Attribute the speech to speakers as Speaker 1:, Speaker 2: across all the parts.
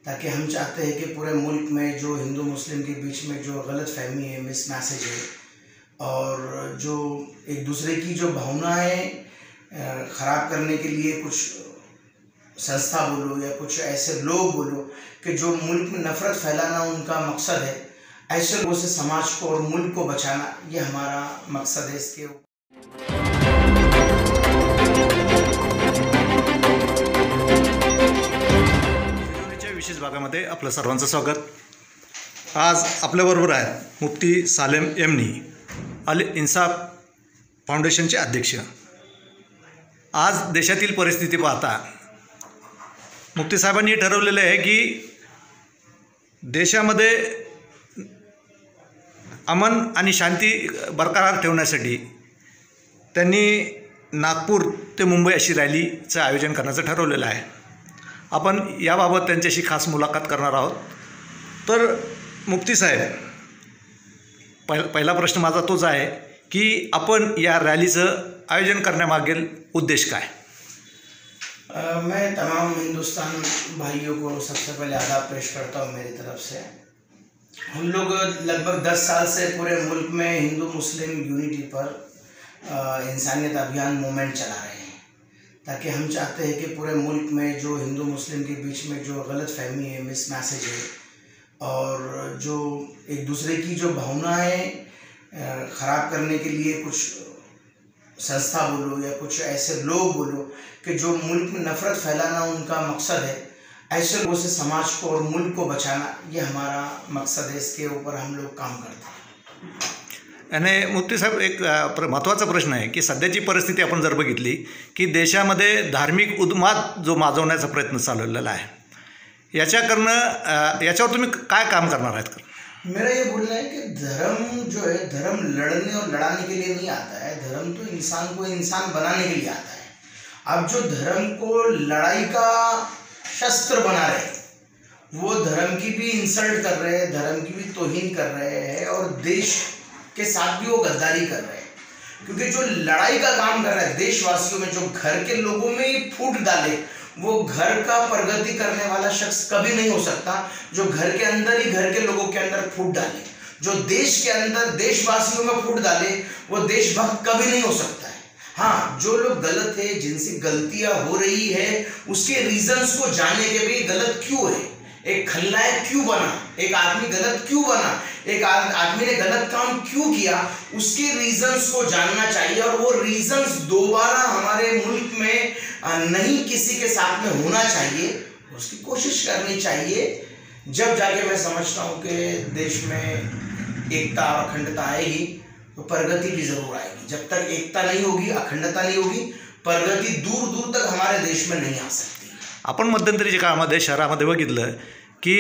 Speaker 1: ताकि हम चाहते हैं कि पूरे मुल्क में जो हिंदू मुस्लिम के बीच में जो गलत फहमी है, मिस मैसेज है और जो एक दूसरे की जो भावनाएं ख़राब करने के लिए कुछ संस्था बोलो या कुछ ऐसे लोग बोलो कि जो मुल्क में नफ़रत फैलाना उनका मकसद है, ऐसे लोगों से समाज को और मुल्क को बचाना ये हमारा मकसद है। इसके
Speaker 2: विशेष भागामध्ये आपलं सर्वांचं स्वागत। आज आपल्याबरोबर आहेत मुफ्ती सालेम यमनी, अल इन्साफ फाउंडेशनचे अध्यक्ष। आज देशातील परिस्थिती पाहता मुफ्ती साहेबांनी ठरवलेलं आहे की देशामध्ये अमन आणि शांती बरकरार ठेवण्यासाठी त्यांनी नागपूर ते मुंबई अशी रॅलीचं आयोजन करण्याचं ठरवलेलं आहे। आपण याबाबत त्यांच्याशी खास मुलाखत करणार आहोत। तर मुफ्ती साहेब, पहिला प्रश्न माझा तोच आहे की आपण या रॅलीचं आयोजन करण्यामागील उद्देश काय?
Speaker 1: मैं तमाम हिंदुस्तान भाइयों को सबसे पहले आदाब पेश करता हूँ मेरी तरफ से। हम लोग लगभग 10 साल से पूरे मुल्क में हिंदू मुस्लिम यूनिटी पर इंसानियत अभियान मूवमेंट चला रहे हैं, ताकि हम चाहते हैं कि पूरे मुल्क में जो हिंदू मुस्लिम के बीच में जो गलत फहमी है, मिस मैसेज है और जो एक दूसरे की जो भावनाएं ख़राब करने के लिए कुछ संस्था बोलो या कुछ ऐसे लोग बोलो कि जो मुल्क में नफ़रत फैलाना उनका मकसद है, ऐसे लोगों से समाज को और मुल्क को बचाना ये हमारा मकसद है। इसके ऊपर हम लोग काम करते हैं।
Speaker 2: आणि मुफ्ती साहेब, एक महत्त्वाचा प्रश्न आहे की सध्याची परिस्थिती आपण जर बघितली की देशामध्ये धार्मिक उन्माद जो माजवण्याचा प्रयत्न चालवलेला आहे, याच्यावर तुम्ही काय काम करणार आहेत?
Speaker 1: मेरा ये बोलना है कि धर्म जो है, धर्म लड़ने और लड़ाने के लिए नहीं आता है। धर्म तो इंसान को इंसान बनाने के लिए आता है। अब जो धर्म को लड़ाई का शस्त्र बना रहे हैं वो धर्म की भी इंसल्ट कर रहे हैं, धर्म की भी तौहीन कर रहे हैं और देश के साथ भी वो गद्दारी कर रहे हैं। क्योंकि जो लड़ाई का काम कर रहा है देशवासियों में, जो घर के लोगों में ही फूट डाले, वो घर का प्रगति करने वाला शख्स कभी नहीं हो सकता। जो घर के अंदर ही घर के लोगों के अंदर फूट डाले, जो देश के अंदर देशवासियों में फूट डाले, वो देशभक्त कभी नहीं हो सकता है। हाँ, जो लोग गलत है, जिनसे गलतियां हो रही है, उसके रीजंस को जाने के भी गलत क्यों है, एक खलनायक क्यों बना, एक आदमी गलत क्यों बना, एक आदमी ने गलत काम क्यों किया, उसके रीजंस को जानना चाहिए और वो रीजंस दोबारा हमारे मुल्क में नहीं किसी के साथ में होना चाहिए, उसकी कोशिश करनी चाहिए। जब जाके मैं समझता हूँ कि देश में एकता और अखंडता आएगी तो प्रगति भी जरूर आएगी। जब तक एकता नहीं होगी, अखंडता नहीं होगी, प्रगति दूर दूर तक हमारे देश में नहीं आ सकती।
Speaker 2: आपण मध्यंतरीच्या काळामध्ये शहरामध्ये बघितलं की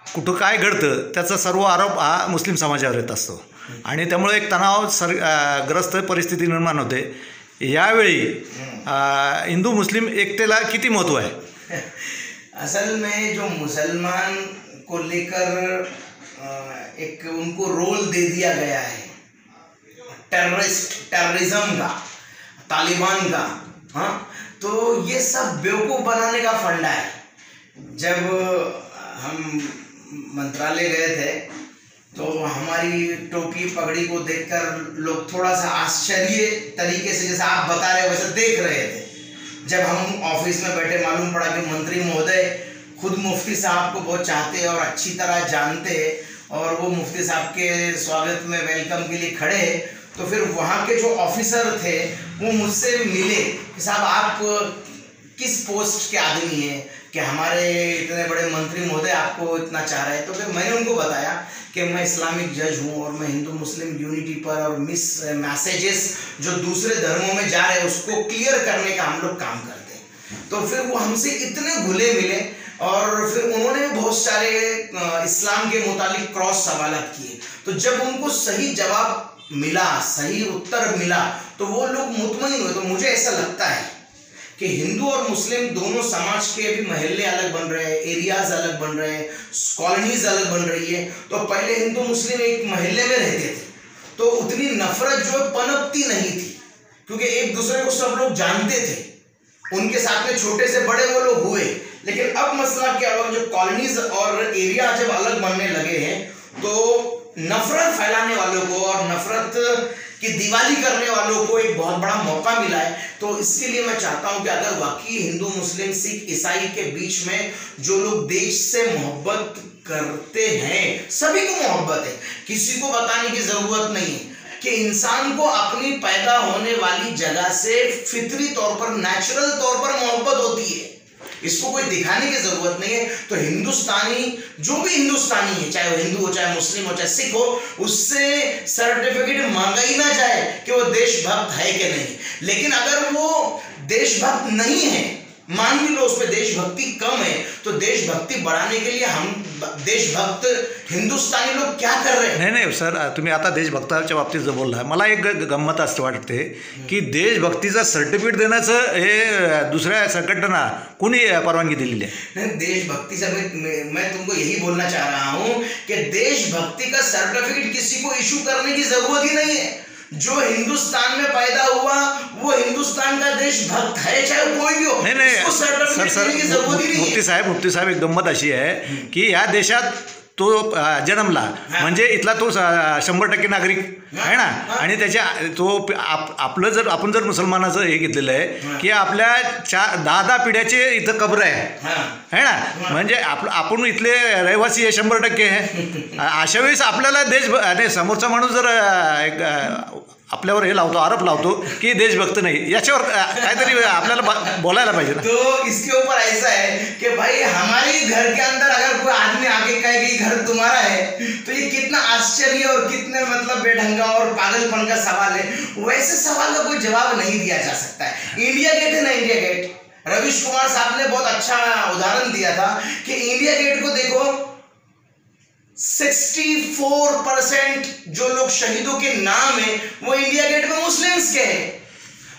Speaker 2: कुठं काय घडतं त्याचा सर्व आरोप हा मुस्लिम समाजावर येत असतो आणि त्यामुळे एक तणाव ग्रस्त परिस्थिती निर्माण होते। यावेळी हिंदू मुस्लिम एकतेला किती महत्त्व आहे?
Speaker 1: असल में जो मुसलमान को लेकर एक उनको रोल दे दिया गया है टेररिज्म का, तालिबान का, हाँ, तो ये सब बेवकूफ़ बनाने का फंडा है। जब हम मंत्रालय गए थे तो हमारी टोपी पगड़ी को देखकर लोग थोड़ा सा आश्चर्य तरीके से, जैसे आप बता रहे हो वैसे देख रहे थे। जब हम ऑफिस में बैठे मालूम पड़ा कि मंत्री महोदय खुद मुफ्ती साहब को बहुत चाहते हैं और अच्छी तरह जानते हैं और वो मुफ्ती साहब के स्वागत में वेलकम के लिए खड़े हैं, तो फिर वहाँ के जो ऑफिसर थे वो मुझसे मिले कि साहब आप किस पोस्ट के आदमी हैं कि हमारे इतने बड़े मंत्री महोदय आपको इतना चाह रहे हैं। तो फिर मैंने उनको बताया कि मैं इस्लामिक जज हूँ और मैं हिंदू मुस्लिम यूनिटी पर और मिस मैसेजेस जो दूसरे धर्मों में जा रहे हैं उसको क्लियर करने का हम लोग काम करते हैं। तो फिर वो हमसे इतने घुले मिले और फिर उन्होंने बहुत सारे इस्लाम के मुतालिक क्रॉस सवालात किए। तो जब उनको सही जवाब मिला, सही उत्तर मिला, तो वो लोग मुतमईन हुए। तो मुझे ऐसा लगता है कि हिंदू और मुस्लिम दोनों समाज के भी महल्ले अलग बन रहे हैं, एरियाज अलग बन रहे हैं, कॉलोनीज अलग बन रही है। तो पहले हिंदू मुस्लिम एक महल्ले में रहते थे तो उतनी नफरत जो पनपती नहीं थी, क्योंकि एक दूसरे को सब लोग जानते थे, उनके साथ में छोटे से बड़े वो लोग हुए। लेकिन अब मसला क्या हुआ, जो कॉलोनीज और एरिया जब अलग बनने लगे हैं तो नफरत फैलाने वालों को और नफरत की दिवाली करने वालों को एक बहुत बड़ा मौका मिला है। तो इसके लिए मैं चाहता हूं कि अगर वाकई हिंदू, मुस्लिम, सिख, ईसाई के बीच में जो लोग देश से मोहब्बत करते हैं, सभी को मोहब्बत है, किसी को बताने की जरूरत नहीं है कि इंसान को अपनी पैदा होने वाली जगह से फितरी तौर पर, नेचुरल तौर पर मोहब्बत होती है, इसको कोई दिखाने की जरूरत नहीं है। तो हिंदुस्तानी, जो भी हिंदुस्तानी है, चाहे वो हिंदू हो, चाहे मुस्लिम हो, चाहे सिख हो, उससे सर्टिफिकेट मांगा ही ना जाए कि वो देशभक्त है कि नहीं। लेकिन अगर वो देशभक्त नहीं है, मान भी लो उस पर देशभक्ति कम है, तो देशभक्ति बढ़ाने के लिए हम देशभक्त हिंदुस्तानी लोग क्या कर रहे हैं?
Speaker 2: नाही सर, तुम्ही आता देशभक्ताच्या बाबतीत जो बोलला, मला एक गंमत असं वाटते की देशभक्तीचं सर्टिफिकेट देण्याचं हे दुसऱ्या संघटना कोणी परवानगी दिलेली आहे?
Speaker 1: देशभक्ति से मैं तुमको यही बोलना चाह रहा हूं कि देशभक्ति का सर्टिफिकेट किसी को इशू करने की जरूरत ही नहीं है। जो हिंदुस्तान में पैदा हुआ वो हिंदुस्तान का देशभक्त है, चाहे कोई भी हो।
Speaker 2: नहीं सर, मुफ्ती साहेब एक गंमत अशी आहे की या देशात तो जन्मला म्हणजे इथला तो 100% नागरिक आहे ना, आणि त्याच्या तो आपलं जर आपण जर मुसलमानाचं हे घेतलेलं आहे की आपल्या 10 पिढ्याचे इथं कब्र आहे ना, म्हणजे आपण इथले रहिवासी हे 100% आहे। अशा वेळेस आपल्याला देश समोरचा माणूस जर आपल्यावर हे लावतो, आरोप लावतो की देशभक्त नाही, याच्यावर काहीतरी आपल्याला बोलायला पाहिजे ना।
Speaker 1: तो इसके ऊपर ऐसा है कि भाई हमारे घर के अंदर अगर कोई आदमी आके कहे कि घर तुम्हारा है, तो ये कितना आश्चर्य और कितने मतलब बेढंगा और पागलपन का सवाल है। वैसे सवाल का कोई जवाब नहीं दिया जा सकता है। इंडिया गेट है ना, इंडिया गेट, रविश कुमार साहब ने बहुत अच्छा उदाहरण दिया था कि इंडिया गेट को देखो, 64% जो लोग शहीदों के नाम है वो इंडिया गेट में मुस्लिम्स के हैं।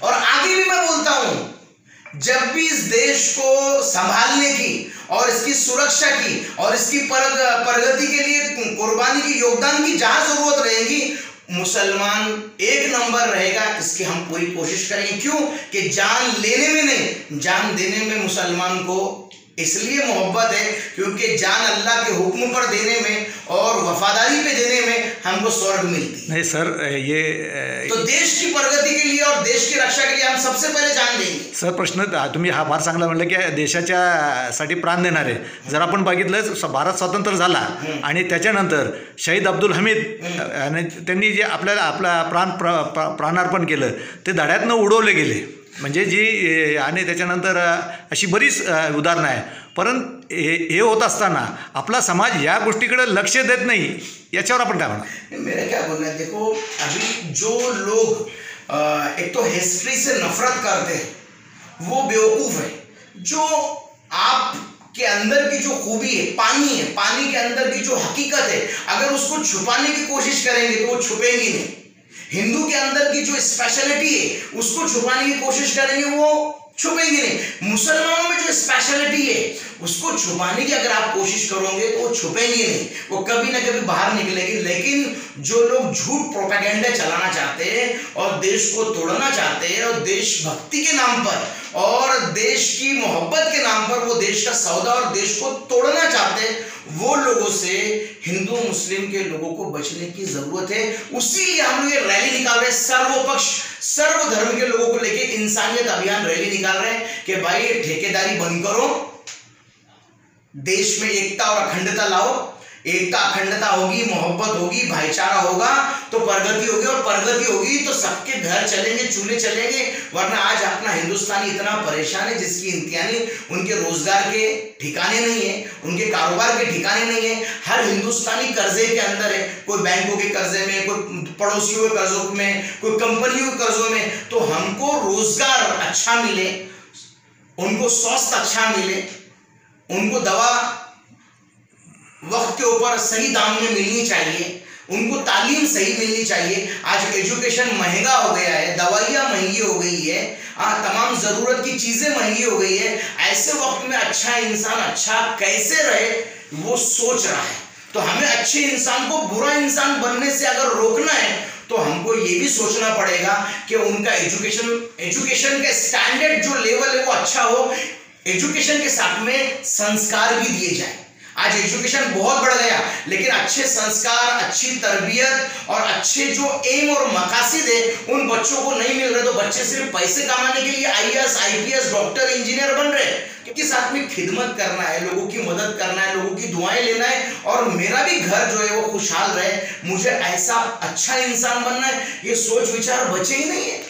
Speaker 1: और आगे भी मैं बोलता हूं, जब भी इस देश को संभालने की और इसकी सुरक्षा की और इसकी प्रगति के लिए कुर्बानी की, योगदान की जहां जरूरत रहेगी, मुसलमान एक नंबर रहेगा। इसकी हम पूरी कोशिश करेंगे। क्यों? कि जान लेने में नहीं, जान देने में मुसलमान को इसलिए मोहब्बत है क्योंकि जान अल्लाह के हुक्म पर देने में और वफादारी पे देने में हमको स्वर्ग मिलती है।
Speaker 2: नहीं सर, ये
Speaker 1: तो देश की प्रगति के लिए और देश की रक्षा के लिए हम सबसे पहले जान देंगे।
Speaker 2: सर, प्रश्न तुम्ही हा फार चांगला म्हणलं की देशाच्या साठी प्राण देणारे, जर आपण बघितलं भारत स्वतंत्र झाला आणि त्याच्यानंतर शहीद अब्दुल हमीद त्यांनी जे आपला प्राणार्पण केलं ते धड्यातनं उडवले गेले, म्हणजे जी, आणि त्याच्यानंतर अशी बरीच उदाहरणं आहे। परंतु हे होत असताना आपला समाज या गोष्टीकडे लक्ष देत नाही, याच्यावर आपण काय म्हणा?
Speaker 1: मेरा क्या बोलना है, देखो अभी जो लोग एक तो हिस्ट्री से नफरत करते हैं वो बेवकूफ़ है। जो आप के अंदर की जो खूबी है, पानी के अंदर की जो हकीकत है, अगर उसको छुपाने की कोशिश करेंगे तो वो छुपेंगी नहीं। हिंदू के अंदर की जो स्पेशलिटी है उसको छुपाने की कोशिश करेंगे, वो छुपेंगे नहीं। मुसलमानों में जो स्पेशलिटी है उसको छुपाने की अगर आप कोशिश करोगे तो वो छुपेंगे नहीं, वो कभी ना कभी बाहर निकलेगी। लेकिन जो लोग झूठ प्रोपेगेंडा चलाना चाहते हैं और देश को तोड़ना चाहते हैं और देशभक्ति के नाम पर और देश की मोहब्बत के नाम पर वो देश का सौदा और देश को तोड़ना चाहते हैं, वो लोगों से हिंदू मुस्लिम के लोगों को बचने की जरूरत है। उसीलिए हम लोग ये रैली निकाल रहे हैं, सर्वपक्ष सर्वधर्म के लोगों को लेके इंसानियत अभियान रैली निकाल रहे हैं कि भाई ठेकेदारी बंद करो, देश में एकता और अखंडता लाओ। एकता अखंडता होगी, मोहब्बत होगी, भाईचारा होगा तो प्रगति होगी, और प्रगति होगी तो सबके घर चलेंगे, चूल्हे चलेंगे। वरना आज अपना हिंदुस्तानी इतना परेशान है जिसकी इंतहानी, उनके रोजगार के ठिकाने नहीं है, उनके कारोबार के ठिकाने नहीं है। हर हिंदुस्तानी कर्जे के अंदर है, कोई बैंकों के कर्जे में, कोई पड़ोसियों के कर्जों में, कोई कंपनियों के कर्जों में। तो हमको रोजगार अच्छा मिले, उनको स्वास्थ्य अच्छा मिले, उनको दवा वक्त के ऊपर सही दाम में मिलनी चाहिए, उनको तालीम सही मिलनी चाहिए। आज एजुकेशन महंगा हो गया है, दवाइयाँ महंगी हो गई है, तमाम ज़रूरत की चीज़ें महंगी हो गई है। ऐसे वक्त में अच्छा इंसान अच्छा कैसे रहे वो सोच रहा है। तो हमें अच्छे इंसान को बुरा इंसान बनने से अगर रोकना है तो हमको ये भी सोचना पड़ेगा कि उनका एजुकेशन का स्टैंडर्ड जो लेवल है वो अच्छा हो। एजुकेशन के साथ में संस्कार भी दिए जाए। आज एजुकेशन बहुत बढ़ गया, लेकिन अच्छे संस्कार, अच्छी तरबियत और अच्छे जो एम और मकासद है उन बच्चों को नहीं मिल रहे। तो बच्चे सिर्फ पैसे कमाने के लिए IAS, IPS, डॉक्टर, इंजीनियर बन रहे, क्योंकि साथ में खिदमत करना है, लोगों की मदद करना है, लोगों की दुआएं लेना है और मेरा भी घर जो है वो खुशहाल रहे, मुझे ऐसा अच्छा इंसान बनना है। ये सोच विचार बचे ही नहीं है।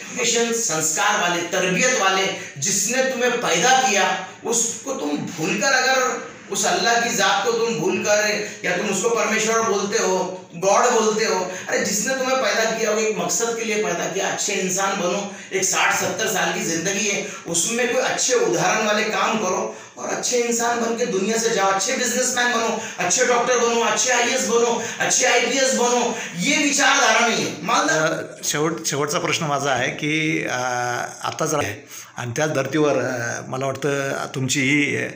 Speaker 1: संस्कार वाले, तरबियत वाले, जिसने तुम्हें पैदा किया उसको तुम भूलकर, अगर उस अल्लाह की जात को तुम भूलकर या तुम उसको परमेश्वर बोलते हो, गॉड बोलते हो, अरे जिसने तुम्हें पैदा किया वो एक मकसद के लिए पैदा किया, अच्छे इंसान बनो। एक 60-70 साल की जिंदगी है, उसमें कोई अच्छे उदाहरण वाले काम करो और अच्छे इंसान बन के दुनिया से जाओ। अच्छे बिजनेसमैन बनो, अच्छे डॉक्टर बनो, अच्छे IAS बनो, अच्छे IPS बनो। ये विचारधारा नहीं है।
Speaker 2: शेवटचा प्रश्न माझा आहे की आता जर आहे आणि त्याच धर्तीवर मला वाटतं तुमची ही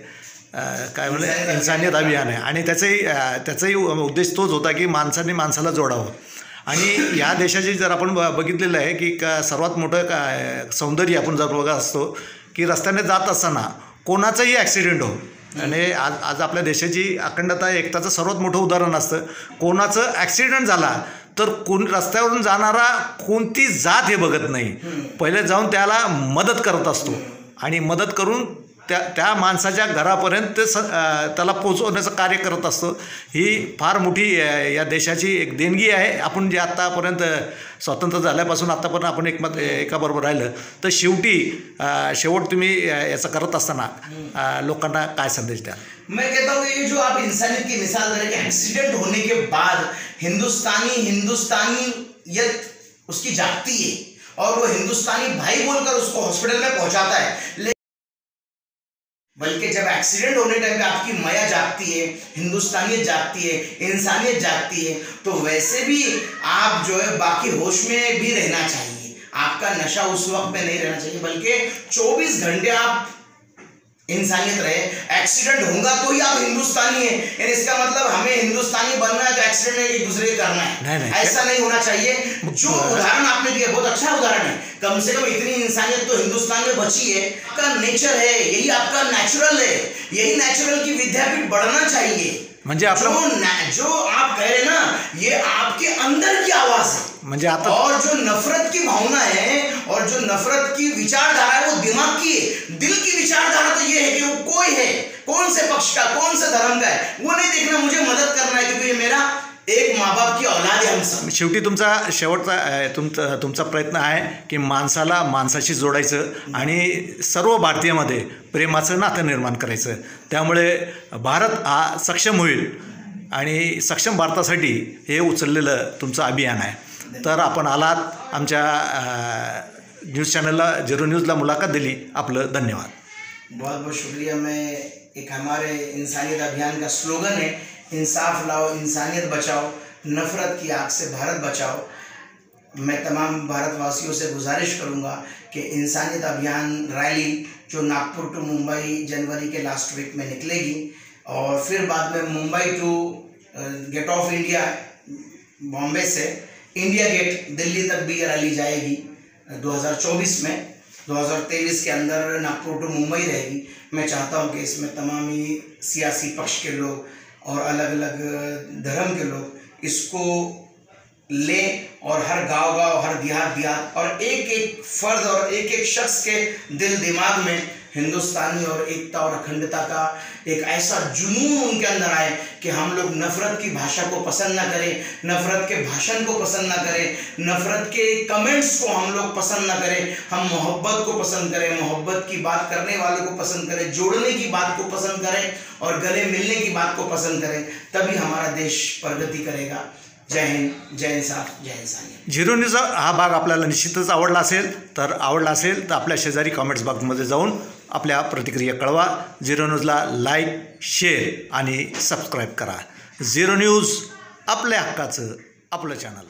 Speaker 2: काय म्हणजे इन्सानियत अभियान आहे आणि त्याचाही उद्देश तोच होता की माणसाने माणसाला जोडावं। आणि या देशाची जर आपण बघितलेलं आहे की सर्वात मोठं सौंदर्य आपण जर बघत असतो की रस्त्याने जात असताना कोणाचाही ॲक्सिडेंट हो, आणि आज आपल्या देशाची अखंडता एकताचं सर्वात मोठं उदाहरण असतं। कोणाचं ॲक्सिडेंट झाला तर रस्त्यावरून जाणारा कोणती जात हे बघत नाही, पहिले जाऊन त्याला मदत करत असतो आणि मदत करून त्या माणसाच्या घरापर्यंत त्याला पोचवण्याचं कार्य करत असतो। ही फार मोठी या देशाची एक देणगी आहे। आपण जे आत्तापर्यंत स्वतंत्र झाल्यापासून आत्तापर्यंत आपण एकाबरोबर राहिलं, तर शेवट तुम्ही याचं करत असताना लोकांना काय संदेश द्या?
Speaker 1: मैं कहता हूँ ये जो आप इंसानियत की मिसाल दे रहे हैं, एक्सीडेंट होने के बाद हिंदुस्तानियत उसकी जागती है और वो हिंदुस्तानी भाई बोलकर उसको हॉस्पिटल में पहुंचाता है। बल्कि जब एक्सीडेंट होने टाइम पे आपकी माया जागती है, हिंदुस्तानियत जागती है, इंसानियत जागती है, तो वैसे भी आप जो है बाकी होश में भी रहना चाहिए। आपका नशा उस वक्त में नहीं रहना चाहिए, बल्कि 24 घंटे आप इंसानियत रहे। एक्सीडेंट होगा तो ही आप हिंदुस्तानी है, यानी इसका मतलब हमें हिंदुस्तानी बनना है तो एक्सीडेंट एक दूसरे का करना है, नहीं। ऐसा नहीं होना चाहिए। जो उदाहरण आपने दिया बहुत अच्छा उदाहरण है, कम से कम इतनी इंसानियत तो हिंदुस्तान में बची है। का नेचर है, यही आपका नेचुरल है, यही नेचुरल की विद्यापीठ बढ़ना चाहिए।
Speaker 2: म्हणजे
Speaker 1: जो आप कह रहे ना, ये आपके अंदर की आवाज है।
Speaker 2: म्हणजे
Speaker 1: और जो नफरत की भावना है और जो नफरत की विचारधारा है वो दिमाग की है। दिल की विचारधारा तो ये है कि वो कोई है, कौन से पक्ष का, कौन से धर्म का है, वो नहीं देखना, मुझे मदद करना है क्योंकि ये मेरा एक माँ बाप की औलाद है। हम सब
Speaker 2: शेवटी तुमचा प्रयत्न आहे की माणसाला माणसाशी जोडायचं आणि सर्व भारतीयांमध्ये प्रेमाचं नातं निर्माण करायचं। त्यामुळे भारत हा सक्षम होईल आणि सक्षम भारतासाठी हे उचललेलं तुमचं अभियान आहे। तर आपण आलात, आमच्या न्यूज़ चॅनलला, झिरो न्यूज़ला मुलाखत दिली, आपलं धन्यवाद।
Speaker 1: बहुत बहुत शुक्रिया। मैं एक हमारे इंसानियत अभियान का स्लोगन है, इंसाफ लाओ, इंसानियत बचाओ, नफरत की आग से भारत बचाओ। मैं तमाम भारतवासियों से गुजारिश करूंगा कि इंसानियत अभियान रैली जो नागपुर टू मुंबई जनवरी के लास्ट वीक में निकलेगी और फिर बाद में Mumbai to gate of India, Bombay से इंडिया गेट दिल्ली तक भी ये रैली जाएगी 2024 में। 2023 के अंदर नागपुर टू मुंबई रहेगी। मैं चाहता हूँ कि इसमें तमाम ही सियासी पक्ष के लोग और अलग अलग धर्म के लोग इसको लें और हर गांव हर देहात और एक एक फर्द और एक एक शख्स के दिल दिमाग में हिंदुस्तानी और एकता और अखंडता का एक ऐसा जुनून उनके अंदर आए कि हम लोग नफरत की भाषा को पसंद ना करें, नफरत के भाषण को पसंद ना करें, नफरत के कमेंट्स को हम लोग पसंद ना करें। हम मोहब्बत को पसंद करें, मोहब्बत की बात करने वालों को पसंद करें, जोड़ने की बात को पसंद करें और गले मिलने की बात को पसंद करें, तभी हमारा देश प्रगति करेगा। जय हिंद, जय इंसाफ, जय इंसानियत।
Speaker 2: झिरो न्यूज हा भाग आपल्याला निश्चितच आवडला असेल तर आपल्या शेजारी कमेंट्स बॉक्समध्ये जाऊन आपल्या प्रतिक्रिया कळवा। झिरो न्यूजला लाईक, शेअर आणि सबस्क्राईब करा। झिरो न्यूज आपल्या हक्काचं आपलं चॅनल।